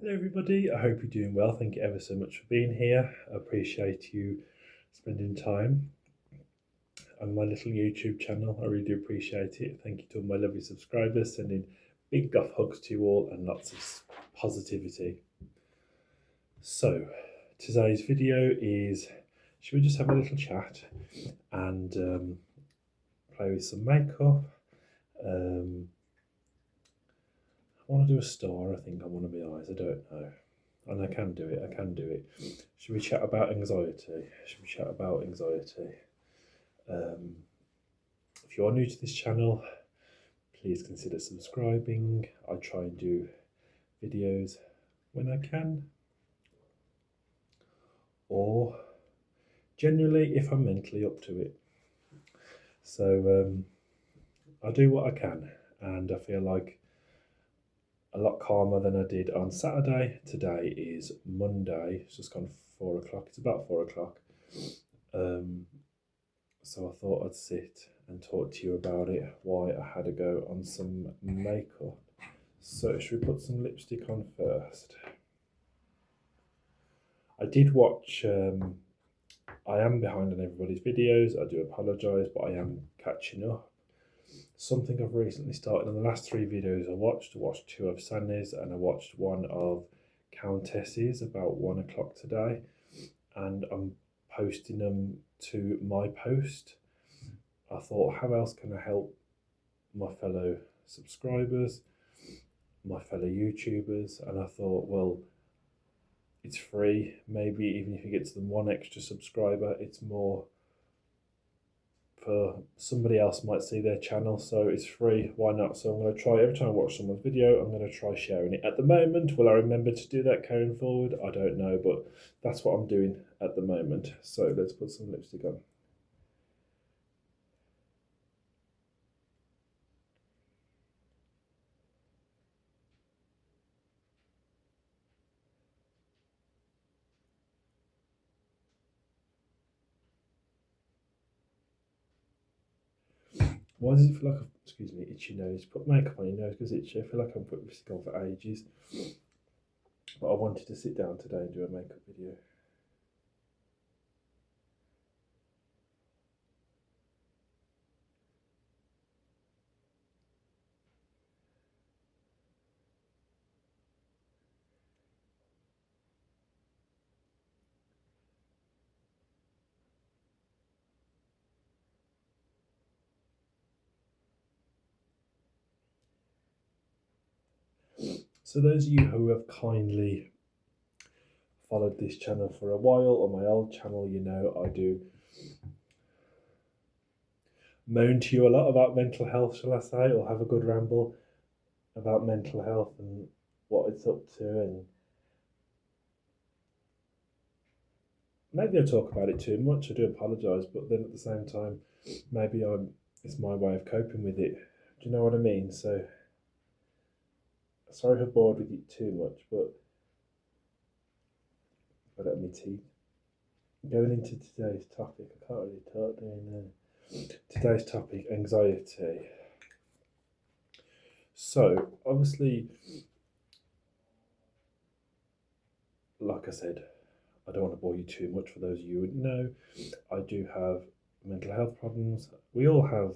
Hello everybody, I hope you're doing well. Thank you ever so much for being here. I appreciate you spending time on my little YouTube channel. I really do appreciate it. Thank you to all my lovely subscribers, sending big Goth hugs to you all and lots of positivity. So today's video is, should we just have a little chat and play with some makeup? I want to do a star, I think, on one of my eyes. I don't know. And I can do it. Should we chat about anxiety? If you are new to this channel, please consider subscribing. I try and do videos when I can, or generally if I'm mentally up to it. So I do what I can, and I feel like a lot calmer than I did on Saturday. Today is Monday. It's just gone 4 o'clock. It's about 4 o'clock. So I thought I'd sit and talk to you about it, why I had to go on some makeup. So should we put some lipstick on first? I did watch, I am behind on everybody's videos. I do apologise, but I am catching up. Something I've recently started on the last 3 videos I watched 2 of Sanya's and I watched one of Countess's about 1 o'clock today, and I'm posting them to my post. I thought, how else can I help my fellow subscribers, my fellow YouTubers? And I thought, well, it's free. Maybe even if you get to them 1 extra subscriber, it's more for somebody else might see their channel, so it's free, why not? So I'm going to try, every time I watch someone's video, I'm going to try sharing it. At the moment, will I remember to do that carrying forward? I don't know, but that's what I'm doing at the moment. So let's put some lipstick on. Why does it feel like, excuse me, itchy nose? Put makeup on your nose because itchy. I feel like I'm putting lipstick on for ages. But I wanted to sit down today and do a makeup video. So those of you who have kindly followed this channel for a while, on my old channel, you know I do moan to you a lot about mental health, shall I say, or have a good ramble about mental health and what it's up to, and maybe I talk about it too much. I do apologise, but then at the same time, maybe it's my way of coping with it. Do you know what I mean? So sorry if I've bored with it too much, but I don't need tea. Going into today's topic, I can't really talk doing today's topic, anxiety. So obviously, like I said, I don't want to bore you too much. For those of you who would know, I do have mental health problems. We all have.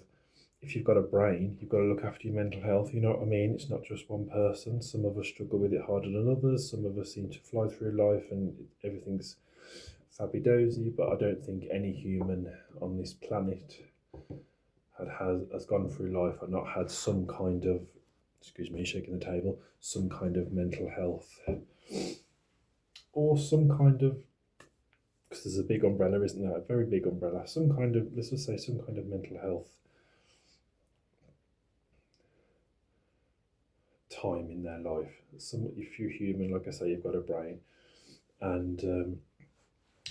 If you've got a brain, you've got to look after your mental health, you know what I mean? It's not just one person. Some of us struggle with it harder than others. Some of us seem to fly through life and everything's fabby-dozy, but I don't think any human on this planet has gone through life and not had some kind of, excuse me, shaking the table, some kind of mental health, or some kind of, because there's a big umbrella, isn't there? A very big umbrella. Some kind of, let's just say some kind of mental health time in their life. If you're human, like I say, you've got a brain. And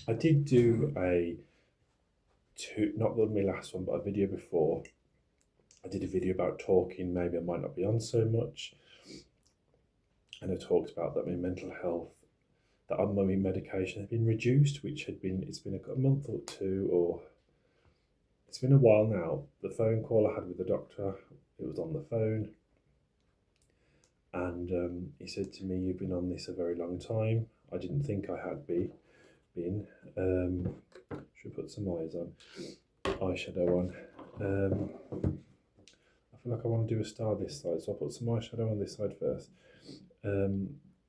I did do not my last one, but a video before. I did a video about talking, maybe I might not be on so much. And I talked about that my mental health, that on my medication had been reduced, which it's been a month or 2, or it's been a while now. The phone call I had with the doctor, it was on the phone. And he said to me, "You've been on this a very long time." I didn't think I had been. Should put some eyeshadow on. I feel like I want to do a star this side, so I'll put some eyeshadow on this side first.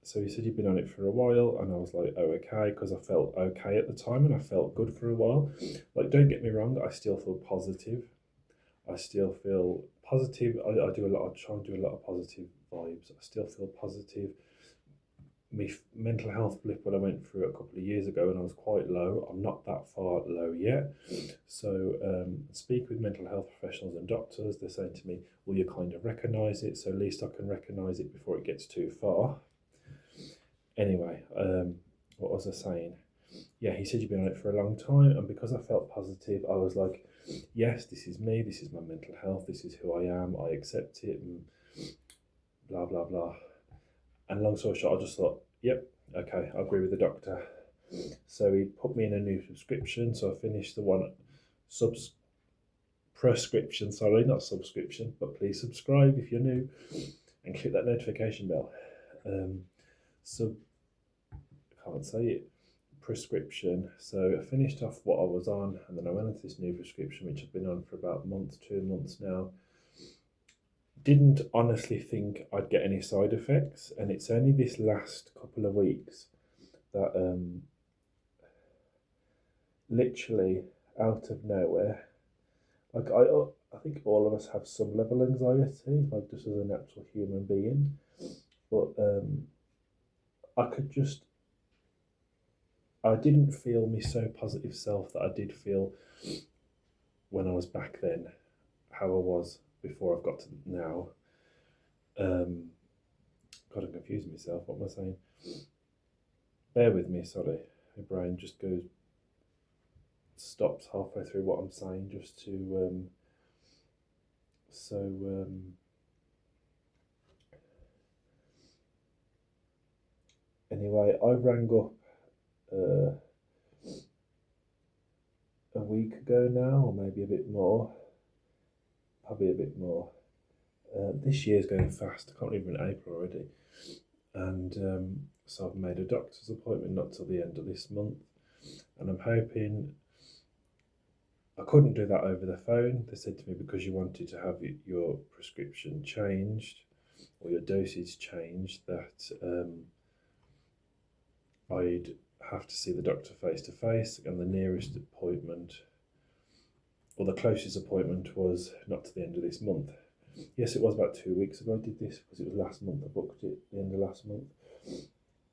So he said you'd been on it for a while, and I was like, oh, okay, because I felt okay at the time and I felt good for a while. Like, don't get me wrong, I still feel positive. I still feel positive. I try and do a lot of positive vibes. I still feel positive. My mental health blip when I went through it a couple of years ago and I was quite low. I'm not that far low yet. So speak with mental health professionals and doctors. They're saying to me, well, you kind of recognise it, so at least I can recognise it before it gets too far. Anyway, what was I saying? Yeah, he said you've been on it for a long time, and because I felt positive, I was like, yes, this is me, this is my mental health, this is who I am, I accept it, and blah, blah, blah. And long story short, I just thought, yep, okay, I agree with the doctor. So he put me in a new subscription, so I finished the one prescription, sorry, not subscription, but please subscribe if you're new and click that notification bell. So I can't say it. Prescription. So I finished off what I was on, and then I went into this new prescription, which I've been on for about 2 months now. Didn't honestly think I'd get any side effects, and it's only this last couple of weeks that literally out of nowhere, like I think all of us have some level of anxiety, like just as a natural human being, but I didn't feel me so positive self that I did feel when I was back then, how I was before I've got to now. God, I'm confusing myself. What am I saying? Bear with me, sorry. My brain just stops halfway through what I'm saying just to, anyway, I rang up a week ago now, or maybe a bit more, probably a bit more. This year's going fast. I can't believe we're in April already. And so I've made a doctor's appointment not till the end of this month, and I'm hoping. I couldn't do that over the phone. They said to me, because you wanted to have your prescription changed or your dosage changed, that I'd have to see the doctor face to face, and the nearest appointment, or the closest appointment, was not to the end of this month. Yes, it was about 2 weeks ago I did this, because it was last month. I booked it the end of last month.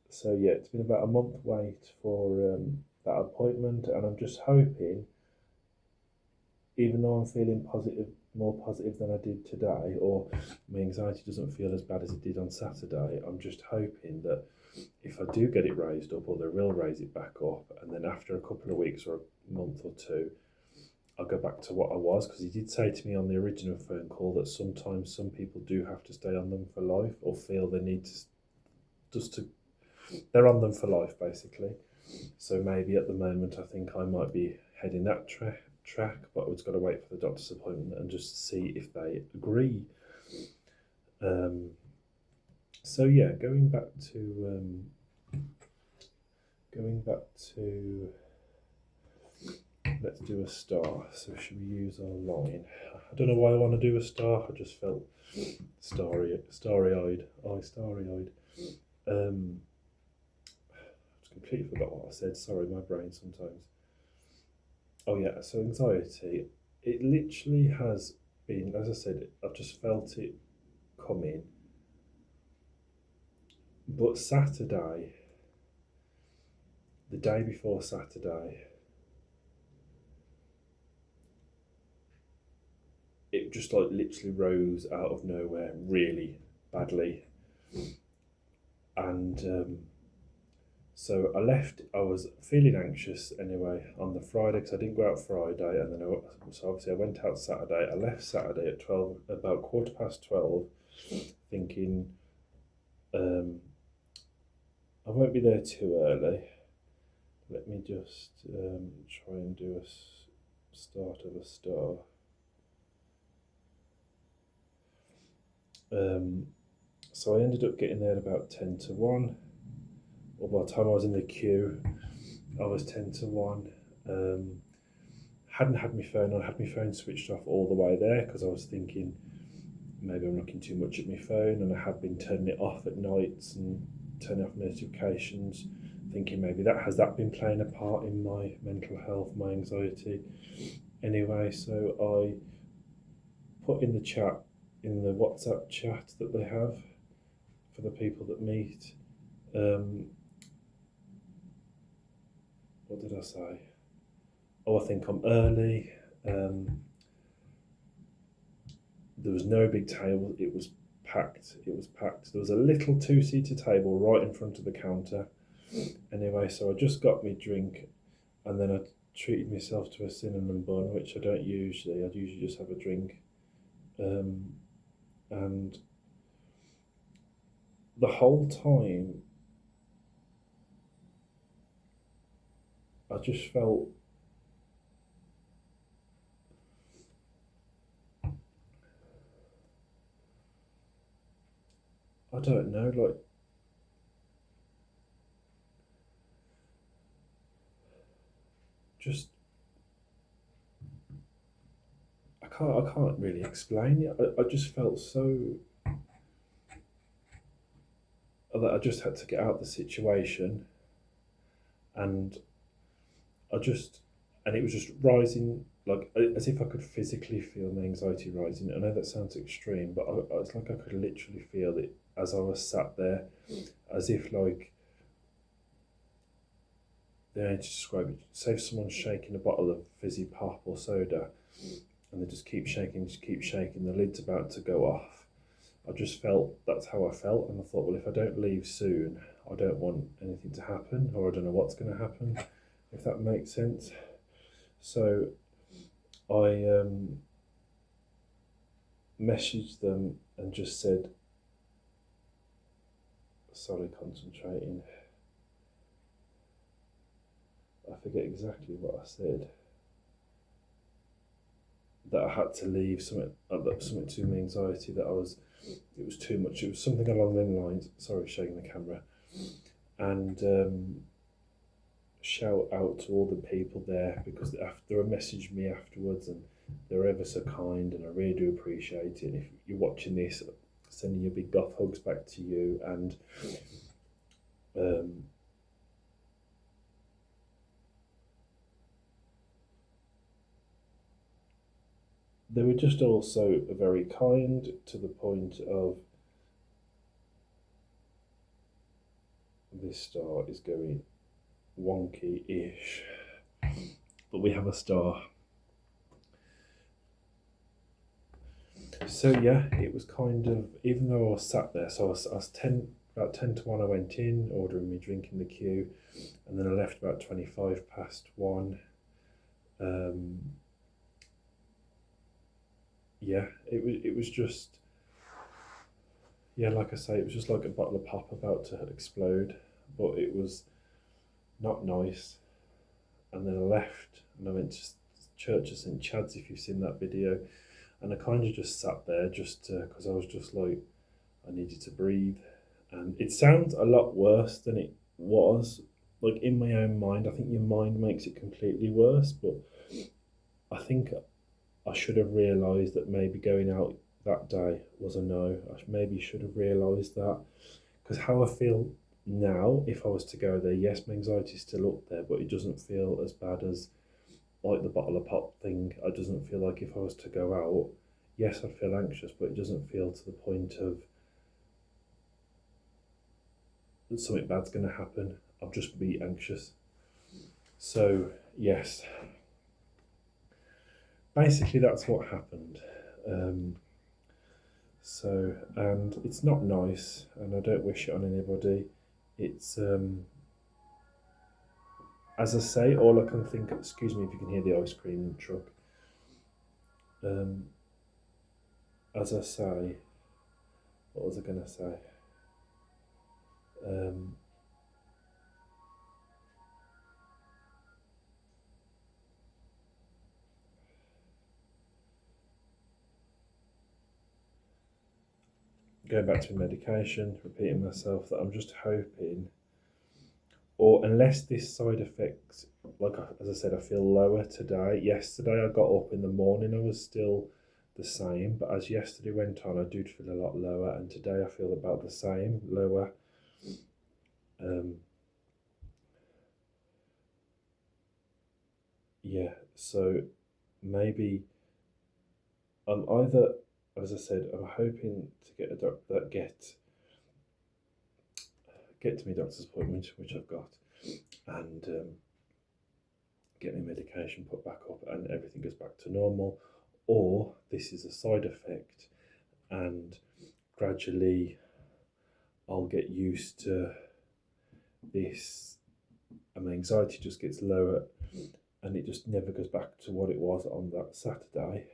So yeah, it's been about a month wait for that appointment, and I'm just hoping, even though I'm feeling more positive than I did today, or my anxiety doesn't feel as bad as it did on Saturday, I'm just hoping that if I do get it raised up, or they will raise it back up, and then after a couple of weeks or a month or two, I'll go back to what I was, because he did say to me on the original phone call that sometimes some people do have to stay on them for life, or feel they need to they're on them for life basically. So maybe at the moment I think I might be heading that track, but I've just got to wait for the doctor's appointment and just see if they agree. So yeah, going back to let's do a star. So should we use our line? I don't know why I want to do a star. I just felt starry-eyed. I completely forgot what I said. Sorry, my brain sometimes. Oh yeah, so anxiety. It literally has been, as I said, I've just felt it coming. But Saturday, the day before Saturday, it just like literally rose out of nowhere really badly. And so I was feeling anxious anyway on the Friday, because I didn't go out Friday, and then so obviously I went out Saturday. I left Saturday at 12, about 12:15, thinking I won't be there too early. Let me just try and do a start of a star. So I ended up getting there at about 10 to 1, or by the time I was in the queue, I was 10 to 1. Hadn't had my phone on, had my phone switched off all the way there because I was thinking maybe I'm looking too much at my phone, and I have been turning it off at nights and turning off notifications, thinking maybe that been playing a part in my mental health, my anxiety. Anyway, so I put in the chat, in the WhatsApp chat that they have for the people that meet. What did I say? Oh, I think I'm early. There was no big table. It was packed. It was packed. There was a little two-seater table right in front of the counter. Anyway, so I just got me drink, and then I treated myself to a cinnamon bun, which I don't usually. I'd usually just have a drink. And the whole time, I just felt, I don't know, like, just I can't really explain it. I just felt so that I just had to get out of the situation, and I just and it was just rising, like as if I could physically feel my anxiety rising. I know that sounds extreme, but it's like I could literally feel it as I was sat there, as if like they only describe it. Say if someone's shaking a bottle of fizzy pop or soda, and they just keep shaking. The lid's about to go off. I just felt that's how I felt, and I thought, well, if I don't leave soon, I don't want anything to happen, or I don't know what's going to happen, if that makes sense. So I messaged them and just said, sorry, concentrating. I forget exactly what I said. That I had to leave something to my anxiety, that it was too much. It was something along those lines. Sorry, shaking the camera. And shout out to all the people there, because they messaged me afterwards, and they're ever so kind, and I really do appreciate it. And if you're watching this, sending your big goth hugs back to you. And they were just also very kind, to the point of, this star is going wonky-ish, but we have a star. So yeah, it was kind of, even though I was sat there, so I was about 10 to 1 I went in, ordering me drink in the queue, and then I left about 25 past 1. Yeah, it was just, yeah, like I say, it was just like a bottle of pop about to explode, but it was not nice. And then I left, and I went to Church of St Chad's, if you've seen that video, and I kind of just sat there just because I was just like, I needed to breathe. And it sounds a lot worse than it was. Like, in my own mind, I think your mind makes it completely worse, but I think I should have realised that maybe going out that day was a no. I maybe should have realised that, because how I feel now, if I was to go there, yes, my anxiety's still up there, but it doesn't feel as bad as like the bottle of pop thing. It doesn't feel like, if I was to go out, yes, I'd feel anxious, but it doesn't feel to the point of something bad's going to happen. I'll just be anxious. So yes, basically that's what happened. And it's not nice, and I don't wish it on anybody. It's as I say, all I can think of, excuse me if you can hear the ice cream truck. Um, as I say, what was I going to say? Um, going back to medication, repeating myself, that I'm just hoping, or unless this side effect, as I said, I feel lower today. Yesterday I got up in the morning, I was still the same, but as yesterday went on, I did feel a lot lower, and today I feel about the same, lower. Um, yeah, so maybe I'm either, as I said, I'm hoping to get a doctor that get to my doctor's appointment, which I've got, and get my medication put back up, and everything goes back to normal, or this is a side effect, and gradually I'll get used to this, and my anxiety just gets lower, and it just never goes back to what it was on that Saturday.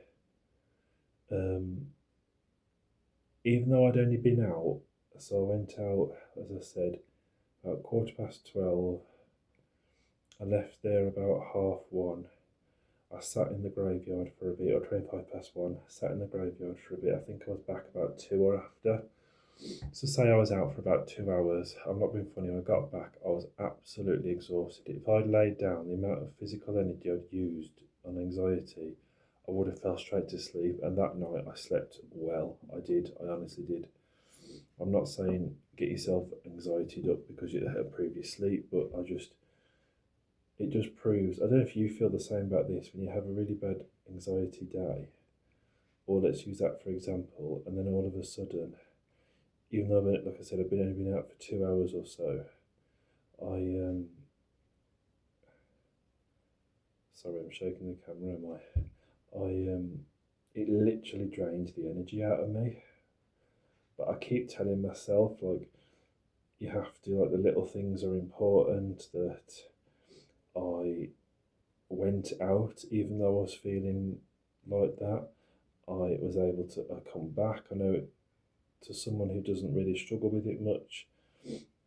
Um, Even though I'd only been out, so I went out, as I said, about 12:15. I left there about 1:30. I sat in the graveyard for a bit, or 1:25. Sat in the graveyard for a bit. I think I was back about 2 or after. So say I was out for about 2 hours. I'm not being funny. When I got back, I was absolutely exhausted. If I'd laid down, the amount of physical energy I'd used on anxiety, I would have fell straight to sleep. And that night, I slept well. I did. I honestly did. I'm not saying get yourself anxietied up because you had a previous sleep, but it just proves. I don't know if you feel the same about this when you have a really bad anxiety day, or let's use that for example, and then all of a sudden, even though, like I said, I've only been out for 2 hours or so, I sorry, I'm shaking the camera, am I? It literally drains the energy out of me. But I keep telling myself, like, you have to, like, the little things are important, that I went out, even though I was feeling like that. I was able to come back. I know to someone who doesn't really struggle with it much,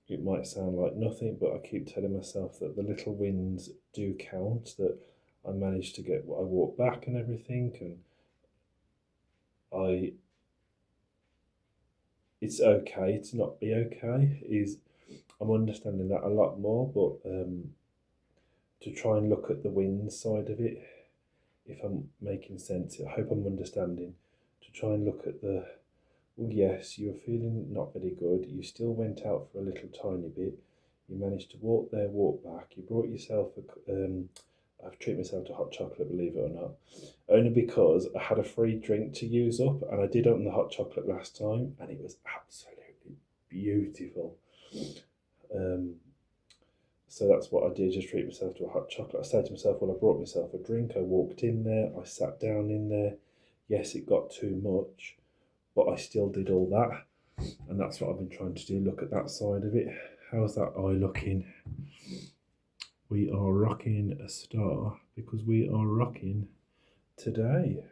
it might sound like nothing, but I keep telling myself that the little wins do count, that I managed to get, I walked back and everything, and I, it's okay to not be okay, is, I'm understanding that a lot more, but to try and look at the wins side of it, if I'm making sense, I hope I'm understanding, to try and look at the, well, yes, you're feeling not very good. You still went out for a little tiny bit. You managed to walk there, walk back. You brought yourself I've treated myself to hot chocolate, believe it or not, only because I had a free drink to use up, and I did open the hot chocolate last time, and it was absolutely beautiful. Um, so that's what I did, just treat myself to a hot chocolate. I said to myself, well, I brought myself a drink. I walked in there. I sat down in there. Yes, it got too much, but I still did all that. And that's what I've been trying to do. Look at that side of it. How's that eye looking? We are rocking a star because we are rocking today.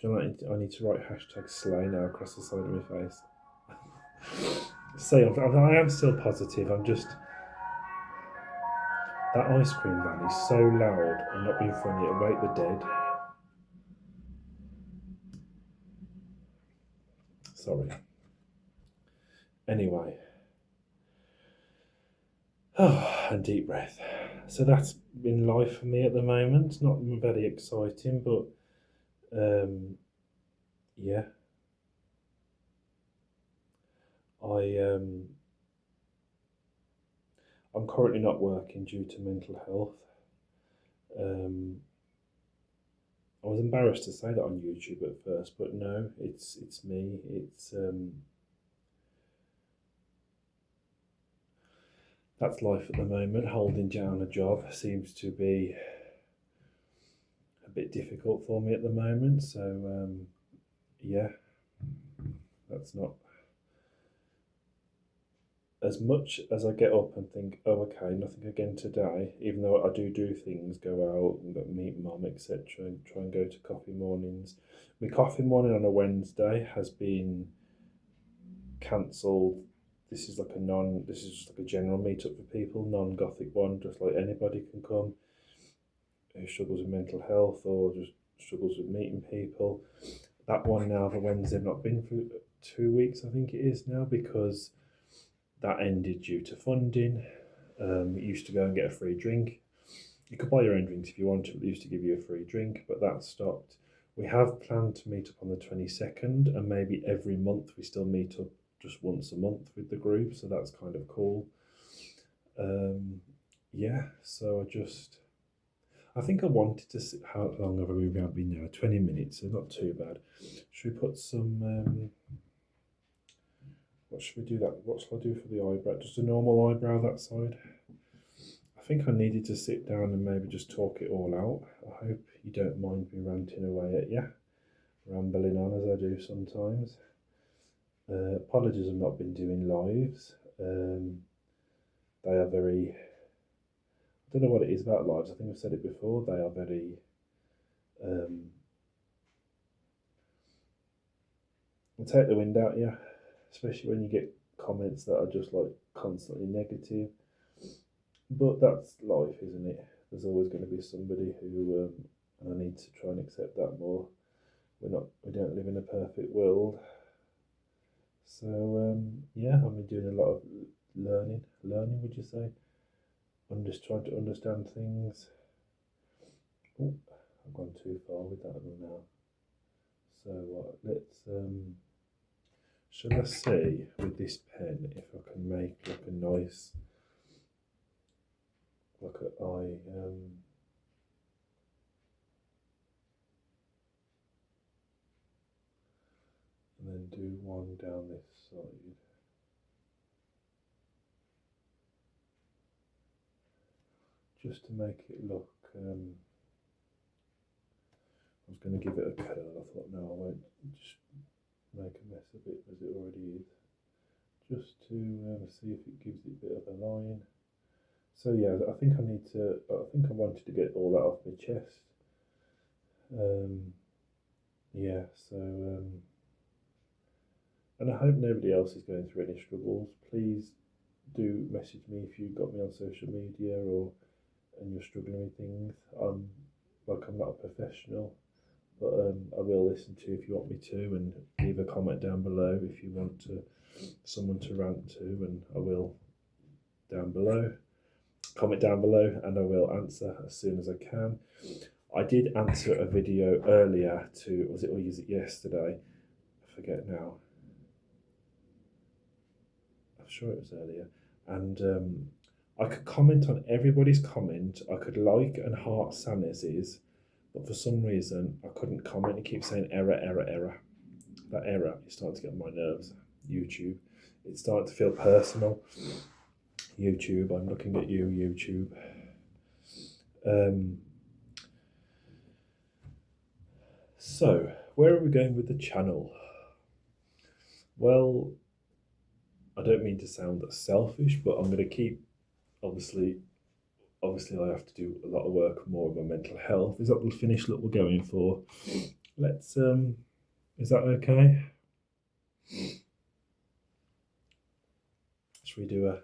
I need to write hashtag slay now across the side of my face. I am still positive. I'm just, that ice cream van is so loud. I'm not being funny. It'll wake the dead. Sorry. Anyway. Oh, and deep breath. So that's been life for me at the moment. Not very exciting, but yeah. I I'm currently not working due to mental health. Um, I was embarrassed to say that on YouTube at first, but no, it's me. It's that's life at the moment. Holding down a job seems to be a bit difficult for me at the moment. So yeah, that's not, as much as I get up and think, oh, okay, nothing again today, even though I do things, go out and go meet mum, etc., and try and go to coffee mornings. My coffee morning on a Wednesday has been cancelled. This is just like a general meetup for people, non-gothic one, just like anybody can come who struggles with mental health or just struggles with meeting people. That one now, the Wednesday, I've not been through. 2 weeks, I think it is now, because that ended due to funding. You used to go and get a free drink. You could buy your own drinks if you wanted, but they used to give you a free drink, but that stopped. We have planned to meet up on the 22nd, and maybe every month we still meet up just once a month with the group, so that's kind of cool. Yeah, so I think I wanted to see how long have we been now? 20 minutes, so not too bad. Should we put some, what should we do that? What shall I do for the eyebrow? Just a normal eyebrow that side? I think I needed to sit down and maybe just talk it all out. I hope you don't mind me ranting away at you, rambling on as I do sometimes. Apologies, I've not been doing lives. They are very, I don't know what it is about lives. I think I've said it before. They are very, they take the wind out of you, especially when you get comments that are just like constantly negative. But that's life, isn't it? There's always going to be somebody who, and I need to try and accept that more. We don't live in a perfect world. So yeah, I've been doing a lot of learning. Learning, would you say? I'm just trying to understand things. Oh, I've gone too far with that one now. So let's shall I see with this pen if I can make like a nice like an eye and then do one down this side. Just to make it look I was going to give it a curl. I thought, no, I won't just make a mess of it as it already is. Just to see if it gives it a bit of a line. So yeah, I think I wanted to get all that off my chest. Yeah, so, and I hope nobody else is going through any struggles. Please do message me if you've got me on social media and you're struggling with things. I'm not a professional, but I will listen to you if you want me to, and leave a comment down below if you want someone to rant to, and I will down below. Comment down below, and I will answer as soon as I can. I did answer a video earlier was it yesterday? I forget now. I'm sure it was earlier, and I could comment on everybody's comment. I could like and heart Saniz's, but for some reason I couldn't comment. It keeps saying error, error, error. That error is starting to get on my nerves. YouTube, it's starting to feel personal. YouTube, I'm looking at you, YouTube. So, where are we going with the channel? Well, I don't mean to sound selfish, but I'm going to keep, obviously I have to do a lot of work more on my mental health. Is that the finish look we're going for? Let's, is that okay? Should we do a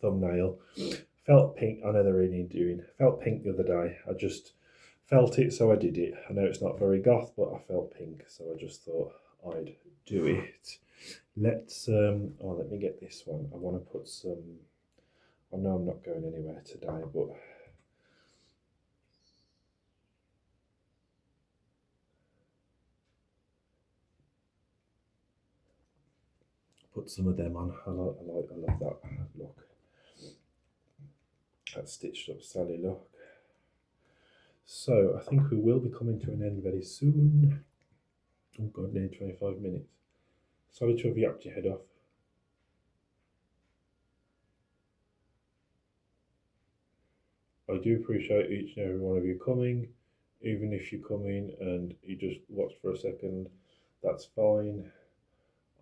thumbnail? Felt pink, I know they're really doing, felt pink the other day. I just felt it, so I did it. I know it's not very goth, but I felt pink, so I just thought I'd do it. Let's, let me get this one. I want to put some, I know I'm not going anywhere today, but put some of them on. I love that look. That stitched up Sally look. So I think we will be coming to an end very soon. Oh god, nearly 25 minutes. Sorry to have yapped your head off. I do appreciate each and every one of you coming. Even if you come in and you just watch for a second, that's fine.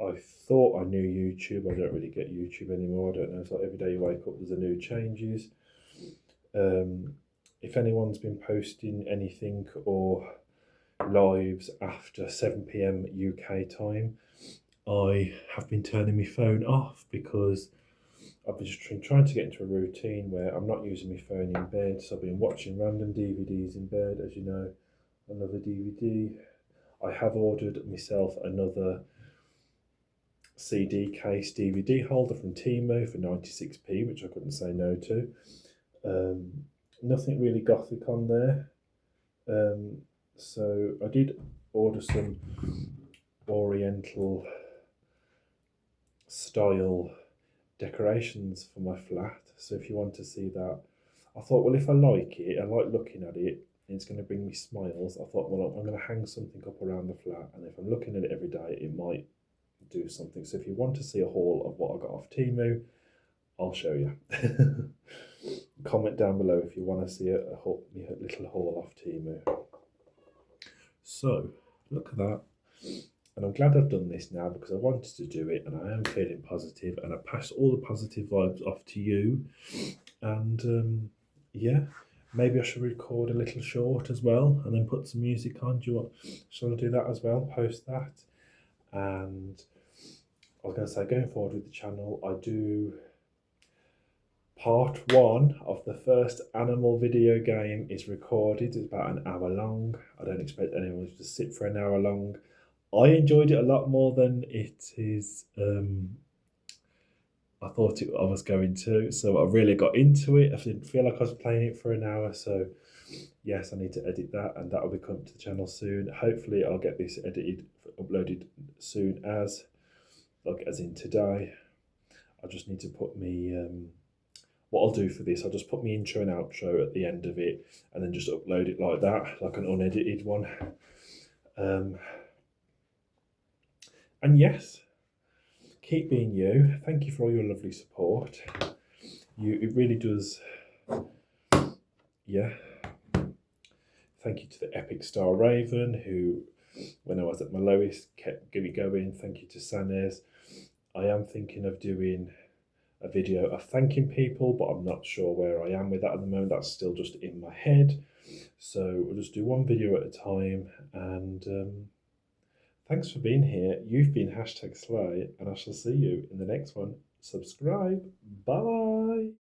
I thought I knew YouTube. I don't really get YouTube anymore. I don't know. It's like every day you wake up, there's a new changes. If anyone's been posting anything or lives after 7 p.m. UK time, I have been turning my phone off because I've been just trying to get into a routine where I'm not using my phone in bed. So I've been watching random DVDs in bed, as you know. Another DVD. I have ordered myself another CD case DVD holder from Temu for 96p, which I couldn't say no to. Nothing really gothic on there. So I did order some Oriental style decorations for my flat. So if you want to see that, I thought, well, if I like it, I like looking at it, it's going to bring me smiles. I thought, well, I'm going to hang something up around the flat, and if I'm looking at it every day, it might do something. So if you want to see a haul of what I got off Temu, I'll show you. Comment down below if you want to see a little haul off Temu. So look at that. And I'm glad I've done this now because I wanted to do it and I am feeling positive and I pass all the positive vibes off to you. And yeah, maybe I should record a little short as well and then put some music on. Shall I do that as well? Post that. And I was going to say, going forward with the channel, I do part 1 of the first animal video game is recorded. It's about an hour long. I don't expect anyone to sit for an hour long. I enjoyed it a lot more than it is. I thought I was going to, so I really got into it. I didn't feel like I was playing it for an hour, so yes, I need to edit that, and that will be coming to the channel soon. Hopefully, I'll get this edited, uploaded soon as in today. I just need to put me. What I'll do for this, I'll just put my intro and outro at the end of it, and then just upload it like that, like an unedited one. And yes, keep being you. Thank you for all your lovely support. It really does. Yeah. Thank you to the Epic Star Raven, who, when I was at my lowest, kept me going. Thank you to Sanes. I am thinking of doing a video of thanking people, but I'm not sure where I am with that at the moment. That's still just in my head. So we'll just do one video at a time. And thanks for being here. You've been #Slay, and I shall see you in the next one. Subscribe. Bye.